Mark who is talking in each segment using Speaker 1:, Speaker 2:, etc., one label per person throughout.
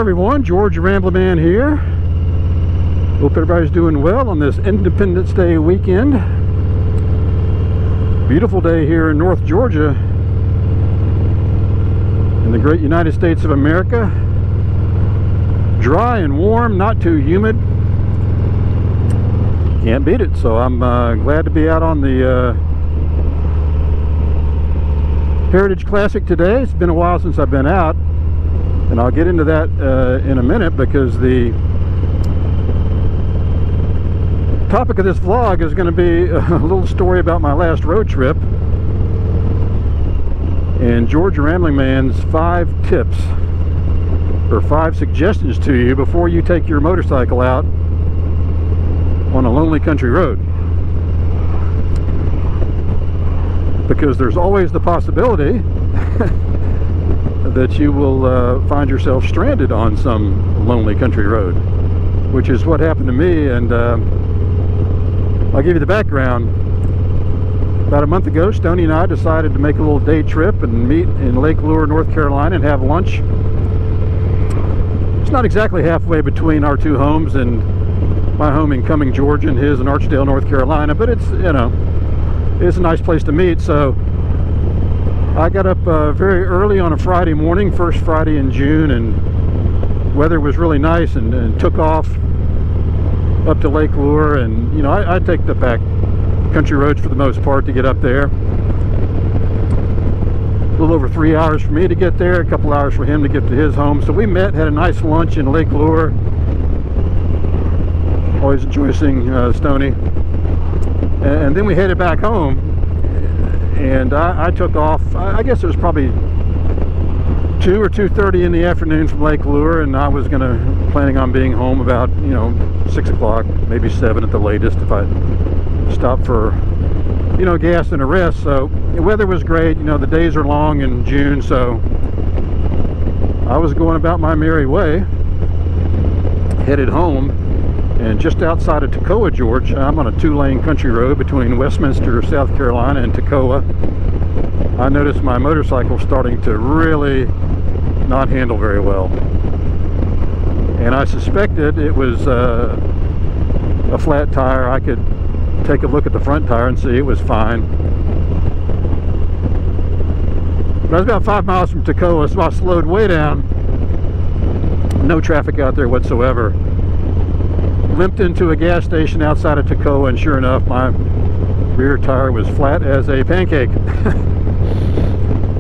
Speaker 1: everyone, George Rambleman here. Hope everybody's doing well on this Independence Day weekend. Beautiful day here in North Georgia in the great United States of America. Dry and warm, not too humid. Can't beat it. So I'm glad to be out on the Heritage Classic today. It's been a while since I've been out, and I'll get into that in a minute, because the topic of this vlog is going to be a little story about my last road trip and George Rambling Man's 5 tips or 5 suggestions to you before you take your motorcycle out on a lonely country road, because there's always the possibility that you will find yourself stranded on some lonely country road, which is what happened to me. And I'll give you the background. About a month ago, Stoney and I decided to make a little day trip and meet in Lake Lure, North Carolina, and have lunch. It's not exactly halfway between our two homes, and my home in Cumming, Georgia, and his in Archdale, North Carolina, but it's, you know, it's a nice place to meet. So I got up very early on a Friday morning, first Friday in June, and weather was really nice, and took off up to Lake Lure. And you know, I take the back country roads for the most part to get up there. A little over 3 hours for me to get there, a couple hours for him to get to his home. So we met, had a nice lunch in Lake Lure. Always enjoy seeing Stoney. And then we headed back home, and I took off. I guess it was probably 2 or 2:30 in the afternoon from Lake Lure, and I was planning on being home about, you know, 6 o'clock, maybe 7 at the latest, if I stopped for, you know, gas and a rest. So the weather was great. You know, the days are long in June, so I was going about my merry way, headed home. And just outside of Toccoa, Georgia, I'm on a 2-lane country road between Westminster, South Carolina, and Toccoa. I noticed my motorcycle starting to really not handle very well, and I suspected it was a flat tire. I could take a look at the front tire and see it was fine. But I was about 5 miles from Toccoa, so I slowed way down. No traffic out there whatsoever. Limped into a gas station outside of Toccoa, and sure enough, my rear tire was flat as a pancake.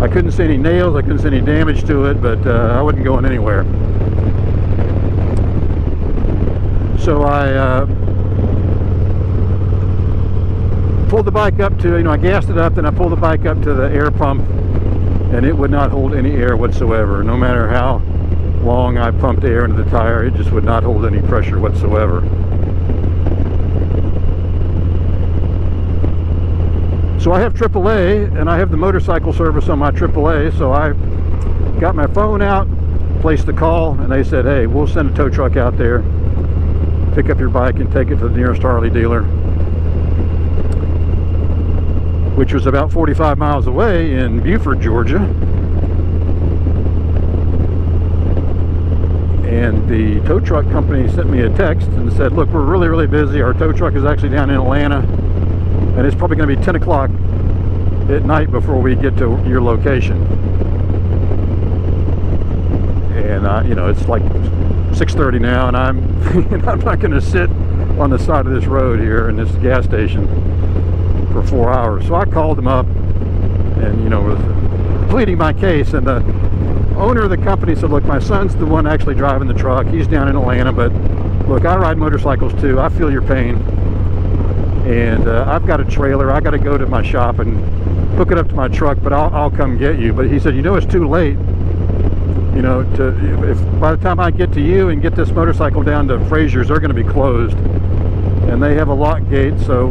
Speaker 1: I couldn't see any nails, I couldn't see any damage to it, but I wasn't going anywhere. So I pulled the bike up to, you know, I gassed it up, then I pulled the bike up to the air pump, and it would not hold any air whatsoever. No matter how long I pumped air into the tire, it just would not hold any pressure whatsoever. So I have AAA, and I have the motorcycle service on my AAA, so I got my phone out, placed the call, and they said, hey, we'll send a tow truck out there, pick up your bike and take it to the nearest Harley dealer, which was about 45 miles away in Buford, Georgia. And the tow truck company sent me a text and said, look, we're really, really busy. Our tow truck is actually down in Atlanta, and it's probably going to be 10 o'clock at night before we get to your location. And you know, it's like 6:30 now, and I'm I'm not going to sit on the side of this road here in this gas station for 4 hours. So I called them up, and, you know, was pleading my case, and the owner of the company said, look, my son's the one actually driving the truck. He's down in Atlanta, but look, I ride motorcycles too. I feel your pain, and I've got a trailer. I got to go to my shop and hook it up to my truck, but I'll come get you. But he said, you know, it's too late, you know, if by the time I get to you and get this motorcycle down to Fraser's, they're going to be closed, and they have a lock gate. So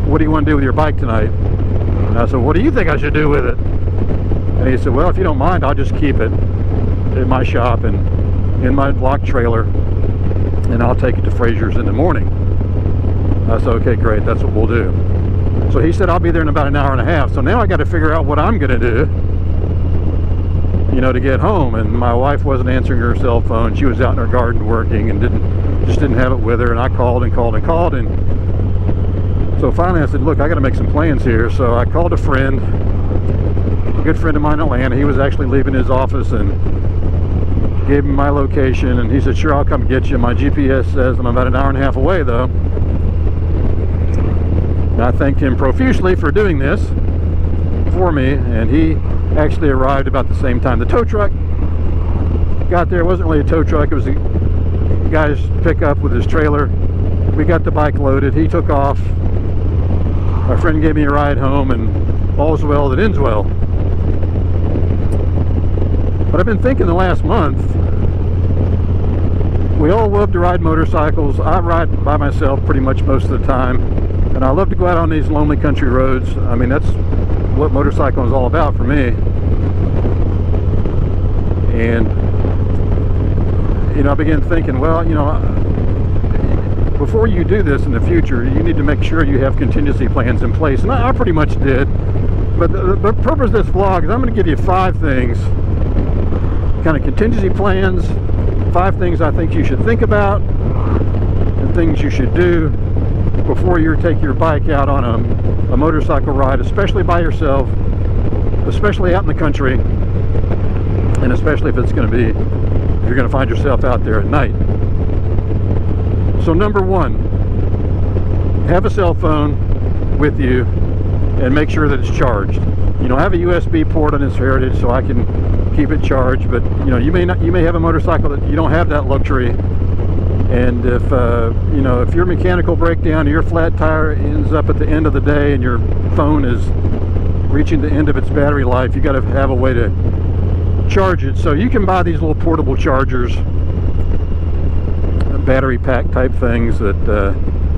Speaker 1: what do you want to do with your bike tonight? And I said, what do you think I should do with it? And he said, well, if you don't mind, I'll just keep it in my shop and in my locked trailer, and I'll take it to Fraser's in the morning. I said, okay, great, that's what we'll do. So he said, I'll be there in about an hour and a half. So now I got to figure out what I'm going to do you know, to get home, and my wife wasn't answering her cell phone. She was out in her garden working and just didn't have it with her, and I called and called and called, and so finally I said, look, I got to make some plans here. So I called a friend, a good friend of mine in Atlanta. He was actually leaving his office, and gave him my location, and he said, sure, I'll come get you. My GPS says I'm about an hour and a half away, though. And I thanked him profusely for doing this for me, and he actually arrived about the same time. The tow truck got there. It wasn't really a tow truck, it was a guy's pickup with his trailer. We got the bike loaded, he took off. My friend gave me a ride home, and all's well that ends well. But I've been thinking the last month, we all love to ride motorcycles. I ride by myself pretty much most of the time, and I love to go out on these lonely country roads. I mean, that's what motorcycling is all about for me. And you know, I began thinking, well, you know, before you do this in the future, you need to make sure you have contingency plans in place, and I pretty much did. But the purpose of this vlog is I'm going to give you 5 things, kind of contingency plans, 5 things I think you should think about, and things you should do before you take your bike out on a motorcycle ride, especially by yourself, especially out in the country, and especially if it's going to be, if you're going to find yourself out there at night. So number 1, have a cell phone with you and make sure that it's charged. You know, have a USB port on this Heritage so I can keep it charged, but you know, you may have a motorcycle that you don't have that luxury, and if you know, if your mechanical breakdown or your flat tire ends up at the end of the day and your phone is reaching the end of its battery life, you got to have a way to charge it. So you can buy these little portable chargers, battery pack type things that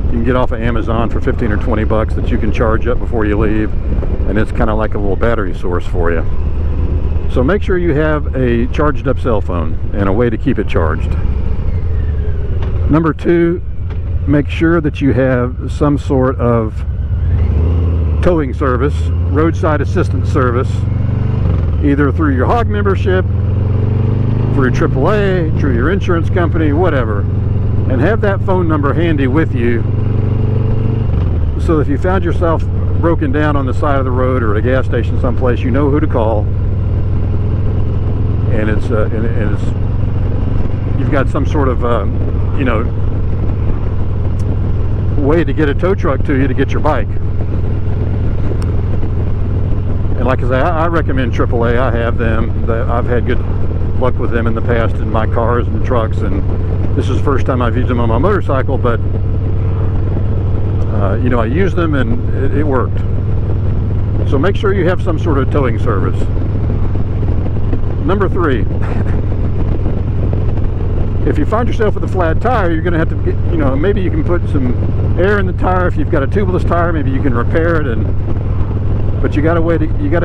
Speaker 1: you can get off of Amazon for 15 or 20 bucks that you can charge up before you leave, and it's kind of like a little battery source for you. So make sure you have a charged up cell phone and a way to keep it charged. Number 2, make sure that you have some sort of towing service, roadside assistance service, either through your HOG membership, through AAA, through your insurance company, whatever. And have that phone number handy with you, so if you found yourself broken down on the side of the road or at a gas station someplace, you know who to call, and it's you've got some sort of you know, way to get a tow truck to you to get your bike. And like I say, I recommend AAA. I have them. I've had good luck with them in the past in my cars and trucks, and this is the first time I've used them on my motorcycle, but you know, I used them and it worked. So make sure you have some sort of towing service. Number 3, if you find yourself with a flat tire, you're going to have to get, you know, maybe you can put some air in the tire. If you've got a tubeless tire, maybe you can repair it, but you got to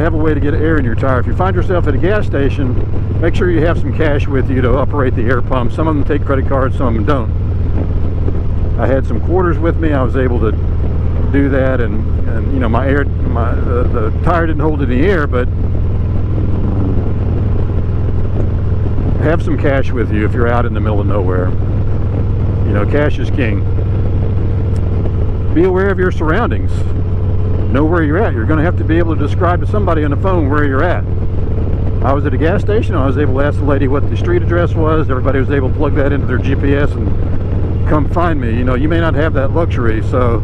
Speaker 1: have a way to get air in your tire. If you find yourself at a gas station, make sure you have some cash with you to operate the air pump. Some of them take credit cards, some of them don't. I had some quarters with me. I was able to do that, and you know, the tire didn't hold any air, but have some cash with you if you're out in the middle of nowhere. You know, cash is king. Be aware of your surroundings. Know where you're at. You're going to have to be able to describe to somebody on the phone where you're at. I was at a gas station. I was able to ask the lady what the street address was. Everybody was able to plug that into their GPS and come find me. You know, you may not have that luxury, so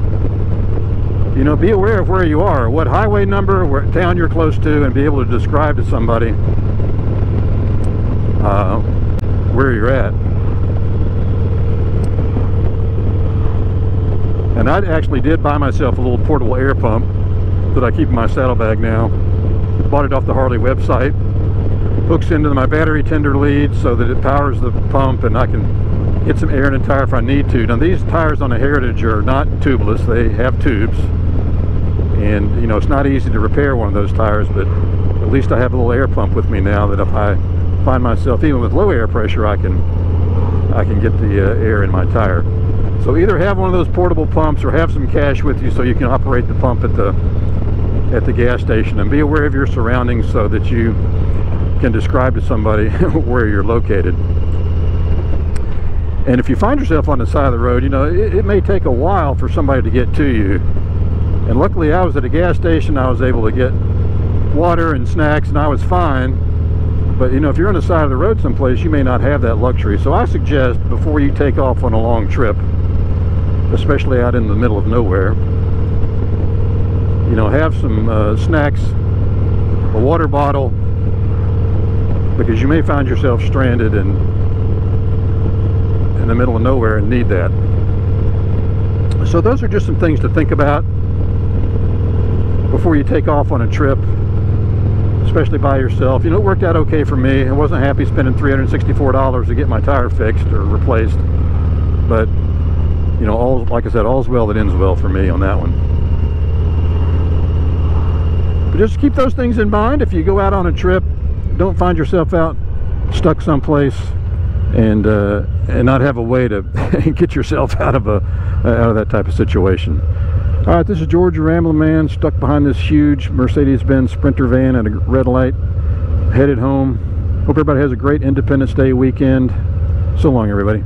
Speaker 1: you know, be aware of where you are, what highway number, what town you're close to, and be able to describe to somebody where you're at. And I actually did buy myself a little portable air pump that I keep in my saddlebag now. Bought it off the Harley website. Hooks into my battery tender lead so that it powers the pump, and I can get some air in the tire if I need to. Now these tires on the Heritage are not tubeless, they have tubes, and you know, it's not easy to repair one of those tires, but at least I have a little air pump with me now that if I find myself even with low air pressure, I can get the air in my tire. So either have one of those portable pumps or have some cash with you so you can operate the pump at the gas station, and be aware of your surroundings so that you can describe to somebody where you're located. And if you find yourself on the side of the road, you know, it may take a while for somebody to get to you. And luckily I was at a gas station, I was able to get water and snacks and I was fine. But you know, if you're on the side of the road someplace, you may not have that luxury. So I suggest before you take off on a long trip, especially out in the middle of nowhere, you know, have some snacks, a water bottle, because you may find yourself stranded in the middle of nowhere and need that. So those are just some things to think about before you take off on a trip, especially by yourself. You know, it worked out okay for me. I wasn't happy spending $364 to get my tire fixed or replaced, but you know, like I said, all's well that ends well for me on that one. But just keep those things in mind if you go out on a trip. Don't find yourself out stuck someplace and not have a way to get yourself out of that type of situation. All right, this is George, your Rambling Man, stuck behind this huge Mercedes-Benz Sprinter van at a red light, headed home. Hope everybody has a great Independence Day weekend. So long, everybody.